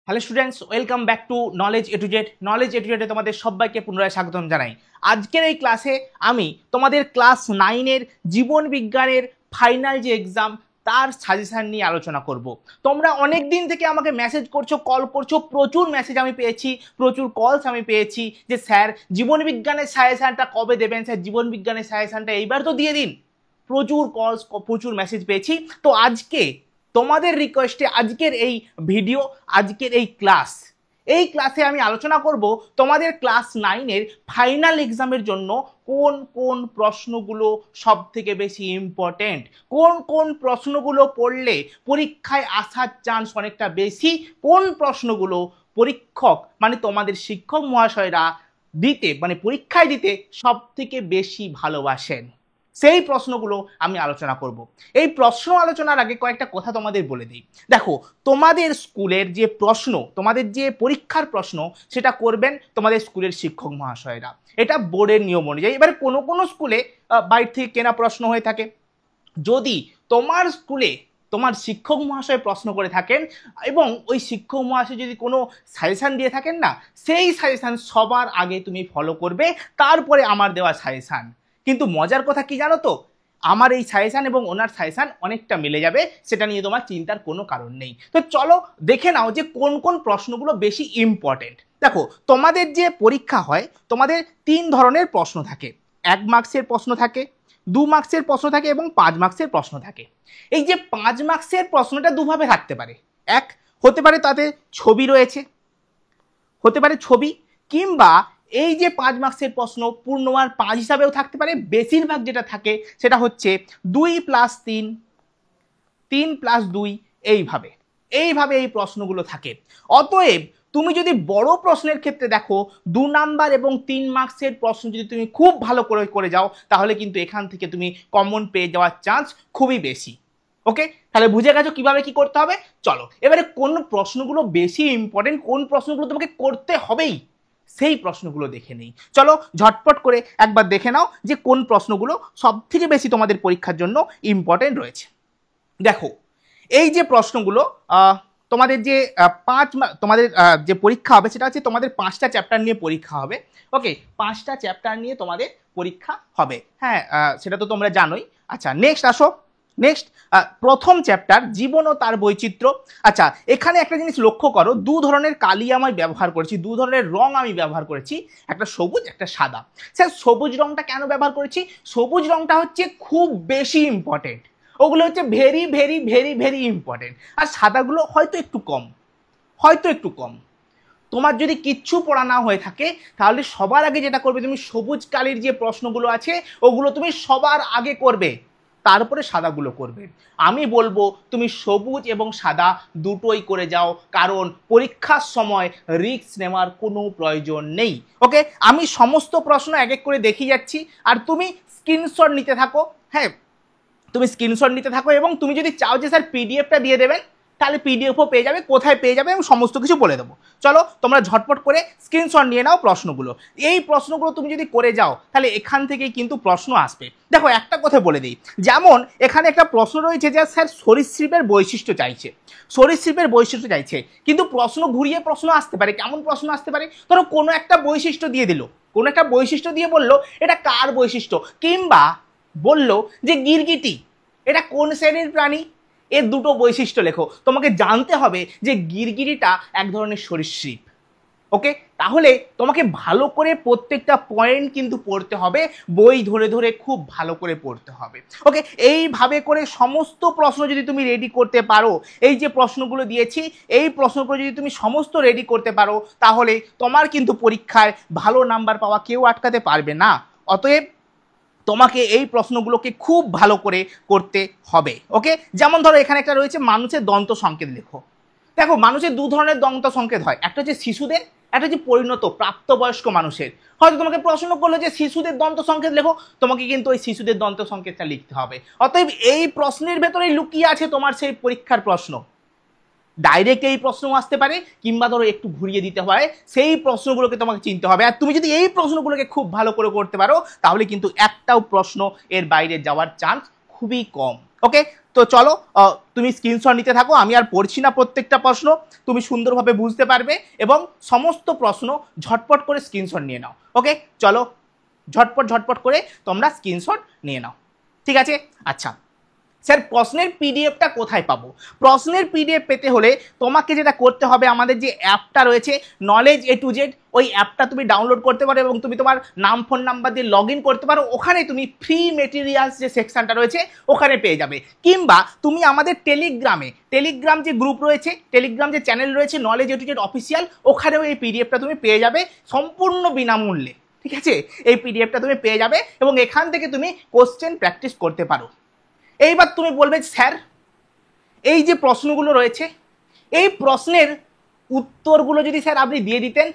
Hello students, welcome back to knowledge A to Z. Knowledge A to জেডে তোমাদের সবাইকে পুনরায় স্বাগতম জানাই। আজকের এই ক্লাসে আমি তোমাদের ক্লাস 9-এর জীবন বিজ্ঞানের ফাইনাল যে এক্সাম তার সাজেশন নিয়ে আলোচনা করব। তোমরা অনেক দিন থেকে আমাকে মেসেজ করছো, কল করছো, প্রচুর মেসেজ আমি পেয়েছি, প্রচুর কলস আমি পেয়েছি যে স্যার জীবন বিজ্ঞানের সাজেশনটা কবে দেবেন, স্যার জীবন বিজ্ঞানের সাজেশনটা এইবার তো দিয়ে দিন। প্রচুর কলস, প্রচুর মেসেজ পেয়েছি। তো আজকে তোমাদের রিকোয়েস্টে আজকের এই ভিডিও, আজকের এই ক্লাসে আমি আলোচনা করব তোমাদের ক্লাস 9-এর ফাইনাল এক্সামের জন্য কোন কোন প্রশ্নগুলো সব থেকে বেশি ইম্পর্টেন্ট, কোন কোন প্রশ্নগুলো পড়লে পরীক্ষায় আসার চান্স অনেকটা বেশি, কোন প্রশ্নগুলো পরীক্ষক মানে তোমাদের শিক্ষক মহাশয়রা দিতে মানে পরীক্ষায় দিতে সব থেকে বেশি ভালোবাসেন, সেই প্রশ্নগুলো আমি আলোচনা করব। এই প্রশ্ন আলোচনার আগে কয়েকটা কথা তোমাদের বলে দিই। দেখো, তোমাদের স্কুলের যে প্রশ্ন, তোমাদের যে পরীক্ষার প্রশ্ন, সেটা করবেন তোমাদের স্কুলের শিক্ষক মহাশয়রা। এটা বোর্ডের নিয়ম অনুযায়ী। এবার কোনো কোনো স্কুলে বাইরে থেকে কেনা প্রশ্ন হয়ে থাকে। যদি তোমার স্কুলে তোমার শিক্ষক মহাশয় প্রশ্ন করে থাকেন এবং ওই শিক্ষক মহাশয় যদি কোনো সাজেশন দিয়ে থাকেন না, সেই সাজেশন সবার আগে তুমি ফলো করবে, তারপরে আমার দেওয়া সাজেশন। কিন্তু মজার কথা কি জানো তো, আমার এই সাজেশন এবং ওনার সাজেশন অনেকটা মিলে যাবে, সেটা নিয়ে তোমার চিন্তার কোনো কারণ নেই। তো চলো দেখে নাও যে কোন কোন প্রশ্নগুলো বেশি ইম্পর্টেন্ট। দেখো, তোমাদের যে পরীক্ষা হয়, তোমাদের 3 ধরনের প্রশ্ন থাকে। 1 মার্কসের প্রশ্ন থাকে, 2 মার্কসের প্রশ্ন থাকে এবং 5 মার্কসের প্রশ্ন থাকে। এই যে 5 মার্কসের প্রশ্নটা দুভাবে থাকতে পারে। এক হতে পারে তাতে ছবি রয়েছে, হতে পারে ছবি, কিংবা এই যে 5 মার্কসের প্রশ্ন পূর্ণমান 5 হিসাবেও থাকতে পারে। বেশিরভাগ যেটা থাকে সেটা হচ্ছে 2 + 3, 3 + 2, এইভাবে এইভাবে এই প্রশ্নগুলো থাকে। অতএব তুমি যদি বড় প্রশ্নের ক্ষেত্রে দেখো, 2 নাম্বার এবং 3 মার্কসের প্রশ্ন যদি তুমি খুব ভালো করে যাও, তাহলে কিন্তু এখান থেকে তুমি কমন পেয়ে যাওয়ার চান্স খুবই বেশি। ওকে, তাহলে বুঝে গেছো কিভাবে কি করতে হবে। চলো এবারে কোন প্রশ্নগুলো বেশি ইম্পর্টেন্ট, কোন প্রশ্নগুলো তোমাকে করতে হবেই, সেই প্রশ্নগুলো দেখে নেই। চলো ঝটপট করে একবার দেখে নাও যে কোন প্রশ্নগুলো সব থেকে বেশি তোমাদের পরীক্ষার জন্য ইম্পর্টেন্ট রয়েছে। দেখো, এই যে প্রশ্নগুলো তোমাদের যে তোমাদের যে পরীক্ষা হবে সেটা হচ্ছে তোমাদের 5টা চ্যাপ্টার নিয়ে পরীক্ষা হবে। ওকে, 5টা চ্যাপ্টার নিয়ে তোমাদের পরীক্ষা হবে। হ্যাঁ, সেটা তো তোমরা জানোই। আচ্ছা, নেক্সট আসো। নেক্সট, প্রথম চ্যাপ্টার জীবন ও তার বৈচিত্র্য। আচ্ছা, এখানে একটা জিনিস লক্ষ্য করো, 2 ধরনের কালি আমি ব্যবহার করেছি, 2 ধরনের রং আমি ব্যবহার করেছি, একটা সবুজ একটা সাদা। স্যার সবুজ রংটা কেন ব্যবহার করেছি? সবুজ রংটা হচ্ছে খুব বেশি ইম্পর্টেন্ট, ওগুলো হচ্ছে very very very very important. আর সাদাগুলো হয়তো একটু কম, হয়তো একটু কম। তোমার যদি কিচ্ছু পড়া না হয়ে থাকে, তাহলে সবার আগে যেটা করবে, তুমি সবুজ কালির যে প্রশ্নগুলো আছে ওগুলো তুমি সবার আগে করবে, তারপরে সাদাগুলো করবে। আমি বলবো তুমি সবুজ এবং সাদা দুটোই করে যাও, কারণ পরীক্ষার সময় রিস্ক নেওয়ার কোনো প্রয়োজন নেই। ওকে, আমি সমস্ত প্রশ্ন এক এক করে দেখিয়ে যাচ্ছি, আর তুমি স্ক্রিনশট নিতে থাকো। হ্যাঁ, তুমি স্ক্রিনশট নিতে থাকো, এবং তুমি যদি চাও যে স্যার পিডিএফটা দিয়ে দেবেন, তাহলে পিডিএফও পেয়ে যাবে, কোথায় পেয়ে যাবে এবং সমস্ত কিছু বলে দেবো। চলো তোমরা ঝটপট করে স্ক্রিনশট নিয়ে নাও প্রশ্নগুলো। এই প্রশ্নগুলো তুমি যদি করে যাও, তাহলে এখান থেকেই কিন্তু প্রশ্ন আসবে। দেখো, একটা কথা বলে দিই, যেমন এখানে একটা প্রশ্ন রয়েছে যে স্যার সরীসৃপের বৈশিষ্ট্য চাইছে, সরীসৃপের বৈশিষ্ট্য চাইছে, কিন্তু প্রশ্ন ঘুরিয়ে প্রশ্ন আসতে পারে। কেমন প্রশ্ন আসতে পারে? ধরো কোনো একটা বৈশিষ্ট্য দিয়ে দিল, কোনো একটা বৈশিষ্ট্য দিয়ে বললো এটা কার বৈশিষ্ট্য, কিংবা বললো যে গিরগিটি এটা কোন শ্রেণীর প্রাণী, এর দুটো বৈশিষ্ট্য লেখো। তোমাকে জানতে হবে যে গিরগিটিটা এক ধরনের সরীসৃপ। ওকে, তাহলে তোমাকে ভালো করে প্রত্যেকটা পয়েন্ট কিন্তু পড়তে হবে, বই ধরে ধরে খুব ভালো করে পড়তে হবে। ওকে, এইভাবে করে সমস্ত প্রশ্ন যদি তুমি রেডি করতে পারো, এই যে প্রশ্নগুলো দিয়েছি এই প্রশ্নগুলো যদি তুমি সমস্ত রেডি করতে পারো, তাহলে তোমার কিন্তু পরীক্ষায় ভালো নাম্বার পাওয়া কেউ আটকাতে পারবে না। অতএব তোমাকে এই প্রশ্নগুলোকে খুব ভালো করে করতে হবে। ওকে, যেমন ধরো এখানে একটা রয়েছে মানুষের দন্ত সংকেত লেখো। দেখো, মানুষের 2 ধরনের দন্ত সংকেত হয়, একটা হচ্ছে শিশুদের, একটা হচ্ছে পরিণত প্রাপ্তবয়স্ক মানুষের। হয়তো তোমাকে প্রশ্ন করলো যে শিশুদের দন্ত সংকেত লেখো, তোমাকে কিন্তু ওই শিশুদের দন্ত সংকেতটা লিখতে হবে। অতএব এই প্রশ্নের ভেতরেই লুকিয়ে আছে তোমার সেই পরীক্ষার প্রশ্ন। ডাইরেক্ট এই প্রশ্ন আসতে পারে, কিংবা ধরো একটু ঘুরিয়ে দিতে হয়, সেই প্রশ্নগুলোকে তোমাকে চিনতে হবে। আর তুমি যদি এই প্রশ্নগুলোকে খুব ভালো করে করতে পারো, তাহলে কিন্তু একটাও প্রশ্ন এর বাইরে যাওয়ার চান্স খুবই কম। ওকে, তো চলো তুমি স্ক্রিনশট নিতে থাকো, আমি আর পড়ছি না প্রত্যেকটা প্রশ্ন, তুমি সুন্দরভাবে বুঝতে পারবে এবং সমস্ত প্রশ্ন ঝটপট করে স্ক্রিনশট নিয়ে নাও। ওকে চলো ঝটপট করে তোমরা স্ক্রিনশট নিয়ে নাও, ঠিক আছে। আচ্ছা স্যার প্রশ্নের পিডিএফটা কোথায় পাবো? প্রশ্নের পিডিএফ পেতে হলে তোমাকে যেটা করতে হবে, আমাদের যে অ্যাপটা রয়েছে নলেজ এ টু জেড, ওই অ্যাপটা তুমি ডাউনলোড করতে পারো এবং তুমি তোমার নাম ফোন নাম্বার দিয়ে লগ ইন করতে পারো। ওখানে তুমি ফ্রি মেটেরিয়ালস যে সেকশনটা রয়েছে ওখানে পেয়ে যাবে, কিংবা তুমি আমাদের টেলিগ্রাম যে গ্রুপ রয়েছে, টেলিগ্রাম যে চ্যানেল রয়েছে knowledge A to Z official, ওখানেও এই পিডিএফটা তুমি পেয়ে যাবে সম্পূর্ণ বিনামূল্যে, ঠিক আছে। এই পিডিএফটা তুমি পেয়ে যাবে এবং এখান থেকে তুমি কোশ্চেন প্র্যাকটিস করতে পারো। এইবার তুমি বলবে স্যার এই যে প্রশ্নগুলো রয়েছে এই প্রশ্নের উত্তরগুলো যদি স্যার আপনি দিয়ে দিতেন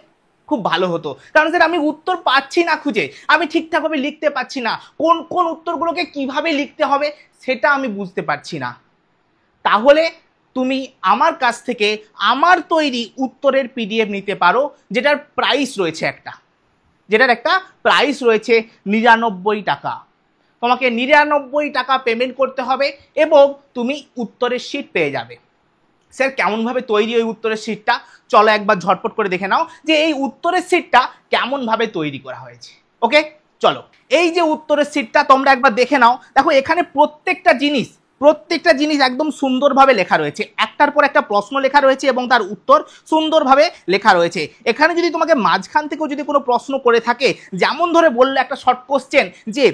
খুব ভালো হতো, কারণ স্যার আমি উত্তর পাচ্ছি না খুঁজে, আমি ঠিকঠাকভাবে লিখতে পারছি না, কোন কোন উত্তরগুলোকে কিভাবে লিখতে হবে সেটা আমি বুঝতে পারছি না। তাহলে তুমি আমার কাছ থেকে আমার তৈরি উত্তরের পিডিএফ নিতে পারো, যেটার একটা প্রাইস রয়েছে 99 টাকা। তোমাকে 99 টাকা পেমেন্ট করতে হবে এবং তুমি উত্তরের শিট পেয়ে যাবে। স্যার কেমনভাবে তৈরি ওই উত্তরের শিটটা, চলো একবার ঝটপট করে দেখে নাও যে এই উত্তরের শিটটা কেমনভাবে তৈরি করা হয়েছে। ওকে চলো, এই যে উত্তরের শিটটা তোমরা একবার দেখে নাও। দেখো এখানে প্রত্যেকটা জিনিস একদম সুন্দরভাবে লেখা রয়েছে, একটার পর একটা প্রশ্ন লেখা রয়েছে এবং তার উত্তর সুন্দরভাবে লেখা রয়েছে। এখানে যদি তোমাকে মাঝখান থেকেও যদি কোনো প্রশ্ন করে থাকে, যেমন ধরে বললে একটা শর্ট কোশ্চেন যে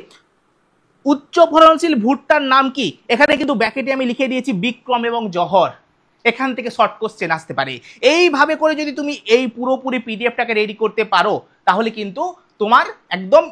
উচ্চ ফলনশীল ভুট্টার নাম কি, এখানে কিন্তু ব্র্যাকেটে আমি লিখে দিয়েছি বিক্রম এবং জহর, এখান থেকে শর্ট কোশ্চেন আসতে পারে। এইভাবে করে যদি তুমি এই পুরোপুরি পিডিএফটাকে রেডি করতে পারো তাহলে কিন্তু তোমার একদম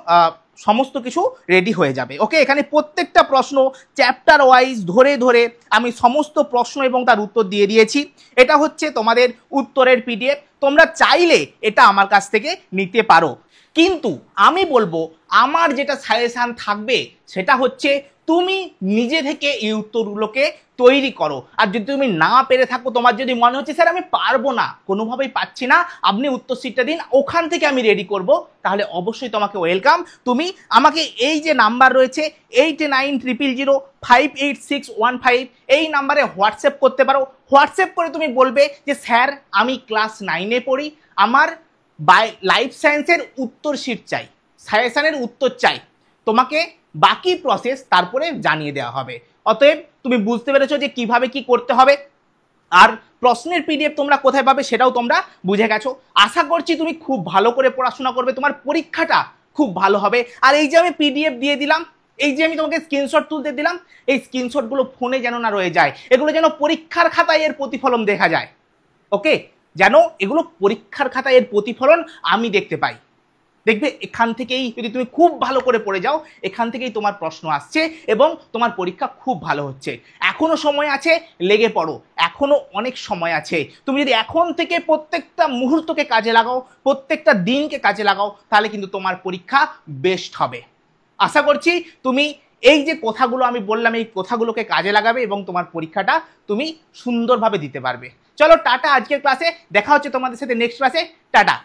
সমস্ত কিছু রেডি হয়ে যাবে। ওকে, এখানে প্রত্যেকটা প্রশ্ন চ্যাপ্টার ওয়াইজ ধরে ধরে আমি সমস্ত প্রশ্ন এবং তার উত্তর দিয়ে দিয়েছি। এটা হচ্ছে তোমাদের উত্তরের পিডিএফ, তোমরা চাইলে এটা আমার কাছ থেকে নিতে পারো, কিন্তু আমি বলবো আমার যেটা সাজেশন থাকবে সেটা হচ্ছে তুমি নিজে থেকে এই উত্তরগুলোকে তৈরি করো। আর যদি তুমি না পেরে থাকো, তোমার যদি মনে হচ্ছে স্যার আমি পারবো না, কোনোভাবেই পাচ্ছি না, আপনি উত্তর শিটটা দিন, ওখান থেকে আমি রেডি করব, তাহলে অবশ্যই তোমাকে ওয়েলকাম। তুমি আমাকে এই যে নাম্বার রয়েছে 8900058615 এই নাম্বারে হোয়াটসঅ্যাপ করতে পারো। হোয়াটসঅ্যাপ করে তুমি বলবে যে স্যার আমি ক্লাস 9-এ পড়ি, আমার লাইফ সায়েন্সের উত্তর শিট চাই, সাজেশনের উত্তর চাই, তোমাকে বাকি প্রসেস তারপরে জানিয়ে দেওয়া হবে। অতএব তুমি বুঝতে পেরেছো যে কিভাবে কি করতে হবে, আর প্রশ্নের পিডিএফ তোমরা কোথায় পাবে সেটাও তোমরা বুঝে গেছো। আশা করছি তুমি খুব ভালো করে পড়াশোনা করবে, তোমার পরীক্ষাটা খুব ভালো হবে। আর এই যে আমি পিডিএফ দিয়ে দিলাম, এই যে আমি তোমাকে স্ক্রিনশট তুলতে দিলাম, এই স্ক্রিনশটগুলো ফোনে যেন না রয়ে যায়, এগুলো যেন পরীক্ষার খাতায় এর প্রতিফলন দেখা যায়। ওকে, যেন এগুলো পরীক্ষার খাতায় এর প্রতিফলন আমি দেখতে পাই। দেখবে এখান থেকেই যদি তুমি খুব ভালো করে পড়ে যাও, এখান থেকেই তোমার প্রশ্ন আসছে এবং তোমার পরীক্ষা খুব ভালো হচ্ছে। এখনো সময় আছে, লেগে পড়ো, এখনো অনেক সময় আছে। তুমি যদি এখন থেকে প্রত্যেকটা মুহূর্তকে কাজে লাগাও, প্রত্যেকটা দিনকে কাজে লাগাও, তাহলে কিন্তু তোমার পরীক্ষা বেস্ট হবে। আশা করছি তুমি এই যে কথাগুলো আমি বললাম এই কথাগুলোকে কাজে লাগাবে এবং তোমার পরীক্ষাটা তুমি সুন্দরভাবে দিতে পারবে। চলো টাটা, আজকের ক্লাসে দেখা হচ্ছে তোমাদের সাথে নেক্সট ক্লাসে, টাটা।